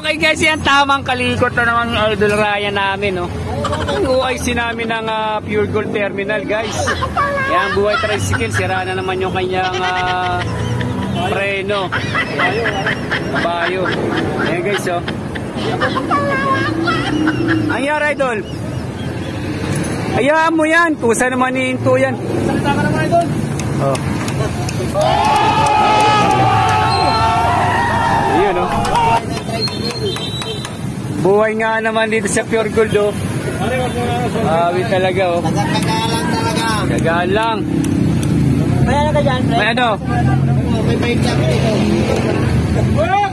Okay guys, yan tamang kalikot na naman Idol Ryan namin, no. Ang UIC namin ng Pure Gold Terminal, guys. Yan, buhay tricycle, sira na naman yung kanyang preno. Kabayo. Ayan guys, oh. Ang yara, Idol. Hayaan mo yan, kusa naman hihinto yan. Salita ka naman, Idol. Oh. Ayun, oh. Buhay nga naman dito sa Pure Gold, oh. Awi talaga, oh. Tagaan talaga. Tagaan lang. May ano ka dyan, Fred? May ano? May bike ka dito.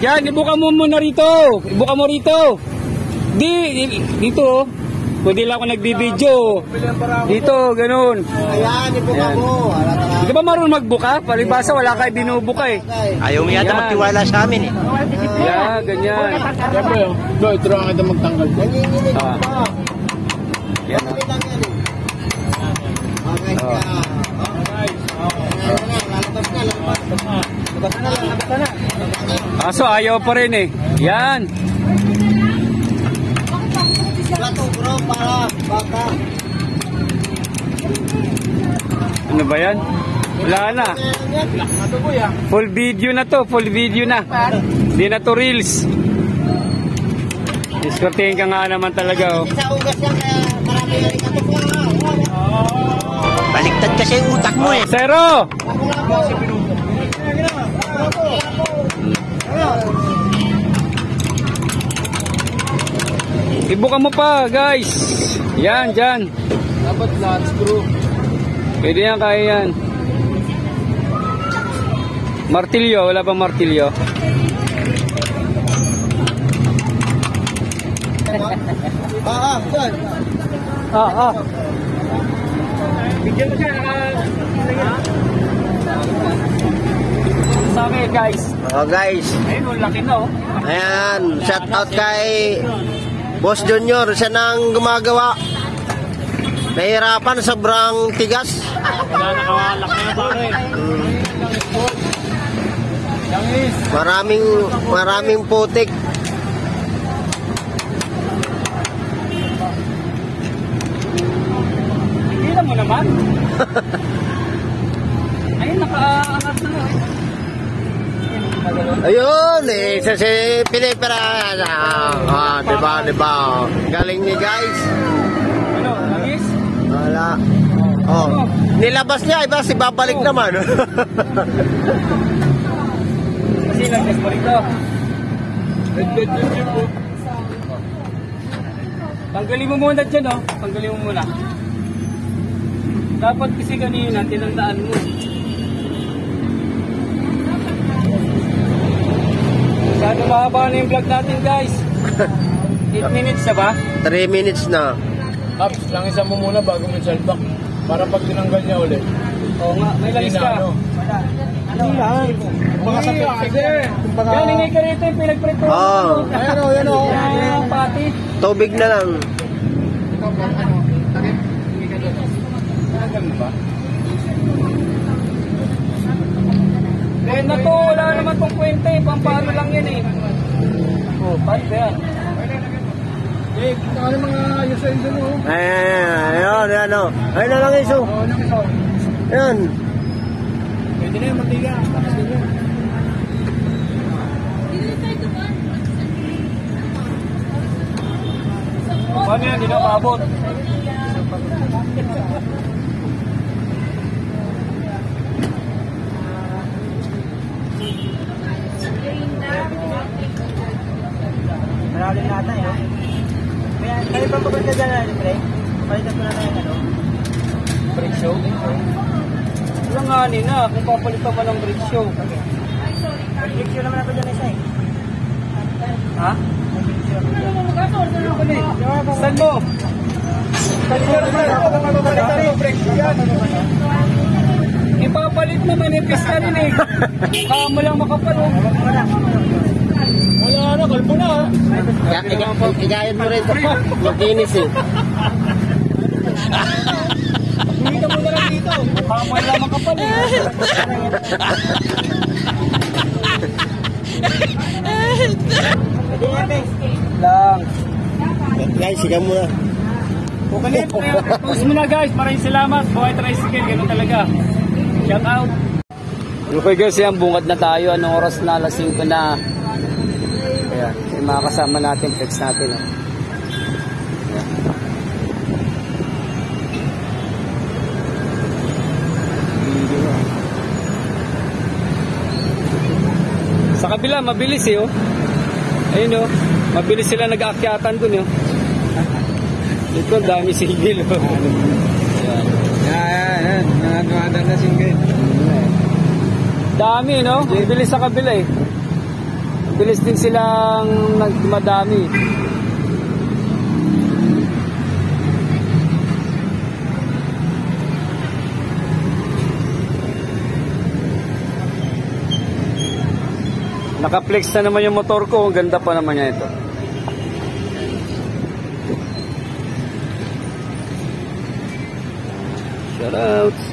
Yan, ibuka mo muna rito. Ibuka mo rito. Dito, oh. Pwede lang ako nagbibideo. Dito, ganun. Ayan, ibuka mo. Hindi ka ba marunong magbuka? Palibasa, wala kayo binubuka eh. Ayaw mo yata magtiwala sa amin eh. Yeah, ganyan. Siyempre, ito lang kita magtanggal. Nanginginig mo. Yan. Madali lang yan eh. Okay ka. Lalabas na, lalabas na. Kaso ayaw pa rin eh. Yan. Bato bro, para baka. Ano ba yan? Wala na. Full video na to. Full video na. Hindi na to reels. Diskortehin ka nga naman talaga, oh. Sa ugas yan, kaya marami yan ikatok lang. Baliktad kasi yung utak mo eh. Zero! Ibuka mo pa, guys. Yan, dyan. Dapat flat screw. Pwede yan, kaya yan. Martilyo, wala pang martilyo. Sir. Bigyan mo siya, sa akin, guys. Oh guys, Ayun, laki na, oh. ayan, shout out kay Boss Junior, siya nang gumagawa. Nahihirapan, sobrang tigas. Wala nakawalak na yung pare. Maraming putik. Hindi mo naman. Ayun, nakaangat na, oh. Ayun, eh, sa si Pilipera. Diba. Galing ni guys. Ano, langis? Wala. Oh, nilabas niya, iba si babalik naman. Kasi nag-test mo rito. Tanggalin mo muna dyan, oh. Tanggalin mo muna. Dapat kasi kanina, tinandaan mo. Masyado mahaba na yung vlog natin, guys. 8 minutes na ba? 3 minutes na. Pops, langisan mo muna bago mo salbak. Para pag tinanggal niya ulit. Oo nga, may langis ka. Ano yan? Baka sa picture. Yan, ingay ka rito yung pinagprito. Oo. Ayan o. Yan, pati. Tubig na lang. Eh, na to, wala naman tong kwenta eh. Pampano lang yan eh. Oh, pati ba yan? Eh, ano mga ayusin dun oh. Ayan, oh. Ayun na lang iso. Ayan. Pwede na yung mantiga. Tapos din yun. Paano yan? Hindi na maabot. Maraming nata eh. Kaya pa maganda dyan na yung brake? Palitan mo na na yung ano? Brake show? Wala nga nina, kung papalitan mo ng brake show. Brake show naman ako dyan isa eh. Ha? Saan mo? Ipapalit naman, ipis na rin eh. Baka mo lang makapal. Wala na, kalbo na ha. Igayan mo rin. Makinis eh. Hindi mo na lang dito. Baka mo lang makapal eh. Pwede yan, Bex. Lang. Guys, sigaw mo na. Okay, post mo na guys. Maraming salamat. Buhay Tricycle. Ganun talaga. Shout out. Okay guys, yan. Bungad na tayo. Anong oras na? Alas 5 na. Ayan. Yung mga kasama natin. Flex natin. Oh. Sa kabila, mabilis eh. Oh. Ayun oh. Mabilis sila nag-aakyatan dun oh. Ito, dami single. Yan. Nakakadang na single. Dami, no? Bilis sa kabila eh. Bilis din silang nagmadami. Naka-flex na naman yung motor ko. Ang ganda pa naman niya ito. Shoutouts.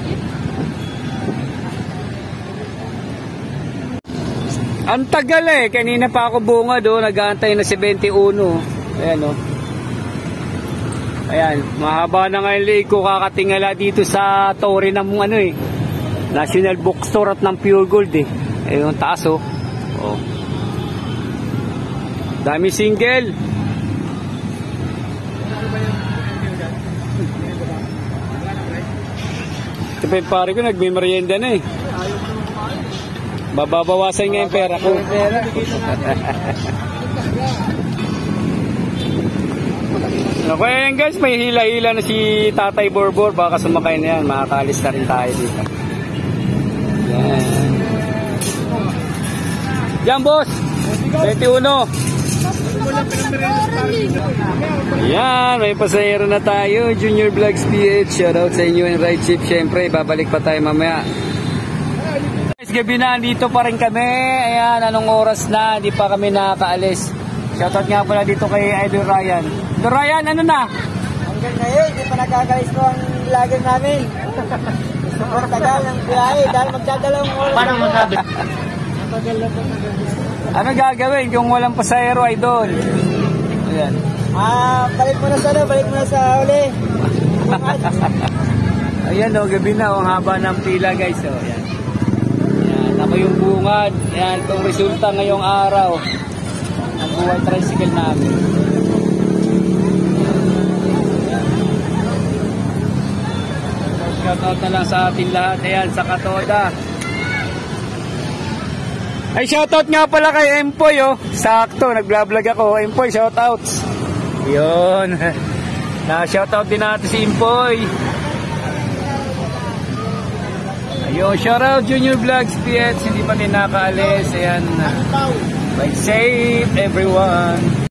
Ang tagal eh. Kanina pa ako bunga doon. Nag-aantay na 71. Ayan o. Ayan. Mahaba na nga yung liig ko. Kakatingala dito sa Torre ng ano eh. National Bookstore at ng Pure Gold eh. Ayun, taas oh. Oh. Dami single. Ito pa yung pare ko, nagmimerienda na eh. Babawasan nga yung pera ko. Okay yan guys, may hila-hila na si Tatay Borbor. Baka sumakay na yan, makakalis na rin tayo dito. Yan. Yan boss, 21. Yan, may pasahero na tayo. Junior Vlogs PH, shoutout sa inyo and ride ship. Siyempre, babalik pa tayo mamaya. Guys, gabi na, dito pa rin kami. Ayan, anong oras na, di pa kami nakakaalis. Shoutout nga pala dito kay Idol Ryan. Idol Ryan, ano na? Hanggang ngayon, hindi pa nakakalis ko ang vlogger namin. Sobrang tagal ng biyahe dahil magdadalawang oras. Paano masabi? Ano gagawin kung walang pasahero, Idol? Ayan. Balik mo na sa balik mo na sa uli. Ayan o, gabi na. Ang haba ng pila guys. O, ayan. Ayan, ako yung bungad. Ayan, itong resulta ngayong araw. Ang buhay tricycle namin. Shoutout na lang sa ating lahat. Ayan, sa Katoda. Ay, shoutout nga pala kay Empoy, oh. Sakto, nag-vlog ako. Empoy, shoutouts. Yun. Na-shoutout din natin si Empoy. Ayun, shoutout Junior Vlogs PH. Hindi pa din nakaalis. Ayan. Bye safe, everyone.